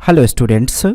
Hello students,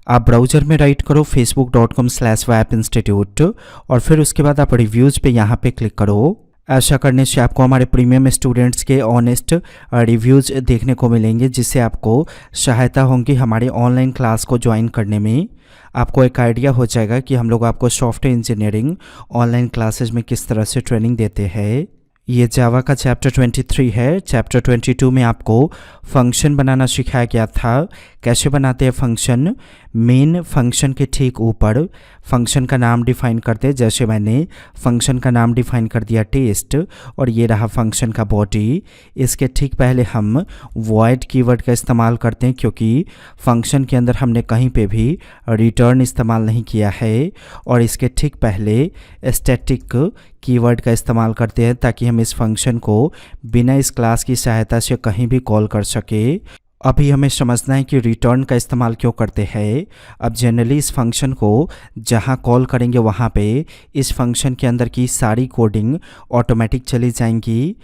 आप browser में right करो facebook.com/wapinstitute और फिर उसके बाद आप रिव्यूज़ पे यहाँ पे क्लिक करो। ऐसा करने से आपको हमारे प्रीमियम स्टूडेंट्स के ऑनेस्ट रिव्यूज़ देखने को मिलेंगे, जिससे आपको सहायता होगी हमारे ऑनलाइन क्लास को ज्वाइन करने में। आपको एक आइडिया हो जाएगा कि हम लोग आपको सॉफ्टवेयर इंजीनियरिंग ऑनलाइन क्लासेस में किस तरह से ट्रेनिंग देते हैं। ये जावा का चैप्टर 23 है। चैप्टर 22 में आपको फंक्शन बनाना सिखाया गया था। कैसे बनाते हैं फंक्शन, मेन फंक्शन के ठीक ऊपर फंक्शन का नाम डिफाइन करते हैं। जैसे मैंने फंक्शन का नाम डिफाइन कर दिया टेस्ट, और ये रहा फंक्शन का बॉडी। इसके ठीक पहले हम वॉइड कीवर्ड का इस्तेमाल करते हैं, क्योंकि फंक्शन के अंदर हमने कहीं पे भी रिटर्न इस्तेमाल नहीं किया है। और इसके ठीक पहले स्टैटिक कीवर्ड का इस्तेमाल करते हैं, ताकि हम इस फंक्शन को बिना इस क्लास की सहायता से कहीं भी कॉल कर सके। अभी हमें समझना है कि रिटर्न का इस्तेमाल क्यों करते हैं। अब जनरली इस फंक्शन को जहां कॉल करेंगे वहां पे इस फंक्शन के अंदर की सारी कोडिंग ऑटोमेटिक चली जाएंगी।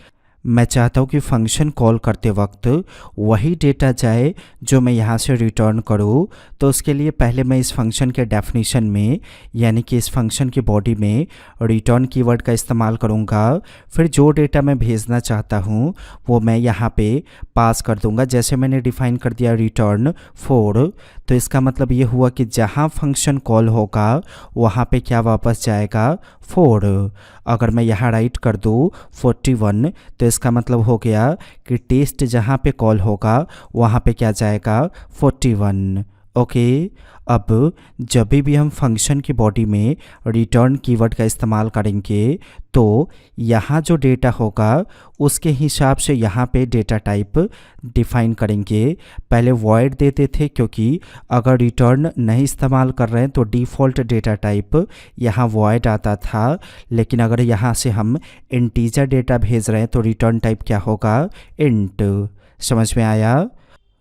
मैं चाहता हूँ कि फंक्शन कॉल करते वक्त वही डेटा जाए जो मैं यहाँ से रिटर्न करूँ। तो उसके लिए पहले मैं इस फंक्शन के डेफिनेशन में, यानी कि इस फंक्शन की बॉडी में रिटर्न कीवर्ड का इस्तेमाल करूँगा। फिर जो डेटा मैं भेजना चाहता हूँ वो मैं यहाँ पे पास कर दूँगा। जैसे मैंने डिफाइन कर दिया रिटर्न 4, तो इसका मतलब ये हुआ कि जहाँ फंक्शन कॉल होगा वहाँ पे क्या वापस जाएगा, 4। अगर मैं यहाँ राइट कर दूँ 41, तो इसका मतलब हो गया कि टेस्ट जहाँ पे कॉल होगा वहाँ पे क्या जाएगा, 41। ओके। अब जब भी हम फंक्शन की बॉडी में रिटर्न कीवर्ड का इस्तेमाल करेंगे तो यहाँ जो डेटा होगा उसके हिसाब से यहाँ पे डेटा टाइप डिफाइन करेंगे। पहले वॉइड देते थे, क्योंकि अगर रिटर्न नहीं इस्तेमाल कर रहे हैं तो डिफ़ॉल्ट डेटा टाइप यहाँ वॉइड आता था। लेकिन अगर यहाँ से हम इंटीजर डेटा भेज रहे हैं तो रिटर्न टाइप क्या होगा, इंट। समझ में आया।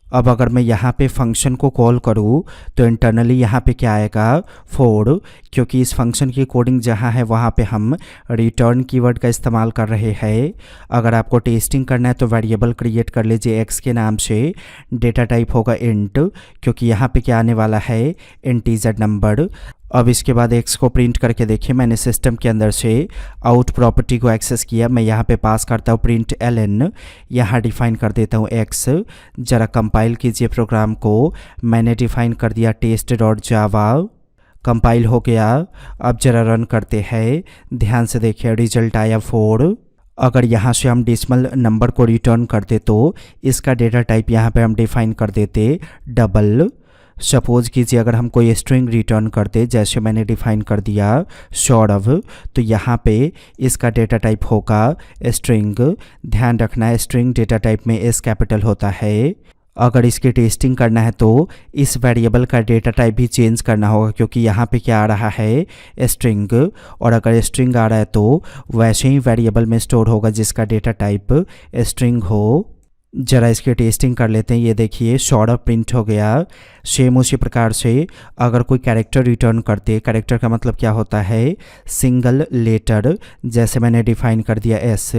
अब अगर मैं यहाँ पे फंक्शन को कॉल करूँ तो इंटरनली यहाँ पे क्या आएगा, 4, क्योंकि इस फंक्शन की कोडिंग जहाँ है वहाँ पे हम रिटर्न कीवर्ड का इस्तेमाल कर रहे हैं। अगर आपको टेस्टिंग करना है तो वेरिएबल क्रिएट कर लीजिए x के नाम से। डेटा टाइप होगा इंट, क्योंकि यहाँ पे क्या आने वाला है, इंटीजर नंबर। अब इसके बाद x को प्रिंट करके देखिए। मैंने सिस्टम के अंदर से आउट प्रॉपर्टी को एक्सेस किया। मैं यहाँ पे पास करता हूँ प्रिंट ln, यहाँ डिफाइन कर देता हूँ x। ज़रा कंपाइल कीजिए प्रोग्राम को। मैंने डिफाइन कर दिया test.java। कंपाइल हो गया। अब ज़रा रन करते हैं। ध्यान से देखिए, रिजल्ट आया 4। अगर यहाँ से हम डेसिमल नंबर को रिटर्न करते तो इसका डेटा टाइप यहाँ पे हम डिफाइन कर देते डबल। सपोज कीजिए अगर हम कोई स्ट्रिंग रिटर्न करते, जैसे मैंने डिफाइन कर दिया सौरव, तो यहाँ पे इसका डेटा टाइप होगा स्ट्रिंग। ध्यान रखना है, स्ट्रिंग डेटा टाइप में एस कैपिटल होता है। अगर इसकी टेस्टिंग करना है तो इस वेरिएबल का डेटा टाइप भी चेंज करना होगा, क्योंकि यहाँ पे क्या आ रहा है, स्ट्रिंग। और अगर स्ट्रिंग आ रहा है तो वैसे ही वेरिएबल में स्टोर होगा जिसका डेटा टाइप स्ट्रिंग हो। ज़रा इसकी टेस्टिंग कर लेते हैं। ये देखिए सौरभ प्रिंट हो गया। सेम उसी प्रकार से अगर कोई कैरेक्टर रिटर्न करते, कैरेक्टर का मतलब क्या होता है, सिंगल लेटर। जैसे मैंने डिफाइन कर दिया एस,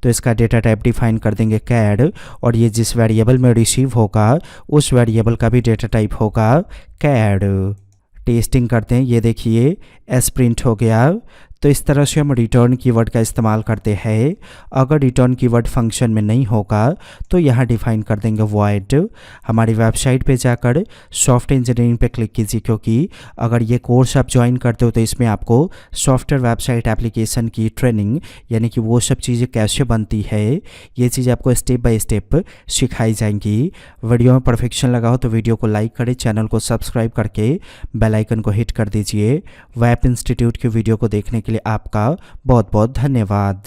तो इसका डेटा टाइप डिफाइन कर देंगे कैड। और ये जिस वेरिएबल में रिसीव होगा उस वेरिएबल का भी डेटा टाइप होगा कैड। टेस्टिंग करते हैं। ये देखिए एस प्रिंट हो गया। तो इस तरह से हम रिटर्न कीवर्ड का इस्तेमाल करते हैं। अगर रिटर्न कीवर्ड फंक्शन में नहीं होगा तो यहाँ डिफाइन कर देंगे वॉइड। हमारी वेबसाइट पे जाकर सॉफ्टवेयर इंजीनियरिंग पे क्लिक कीजिए, क्योंकि अगर ये कोर्स आप ज्वाइन करते हो तो इसमें आपको सॉफ्टवेयर वेबसाइट एप्लीकेशन की ट्रेनिंग, यानी कि वो सब चीज़ें कैसे बनती है, ये चीज़ आपको स्टेप बाय स्टेप सिखाई जाएंगी। वीडियो में परफेक्शन लगा हो तो वीडियो को लाइक करें, चैनल को सब्सक्राइब करके बेल आइकन को हिट कर दीजिए। वैप इंस्टीट्यूट की वीडियो को देखने के लिए आपका बहुत बहुत धन्यवाद।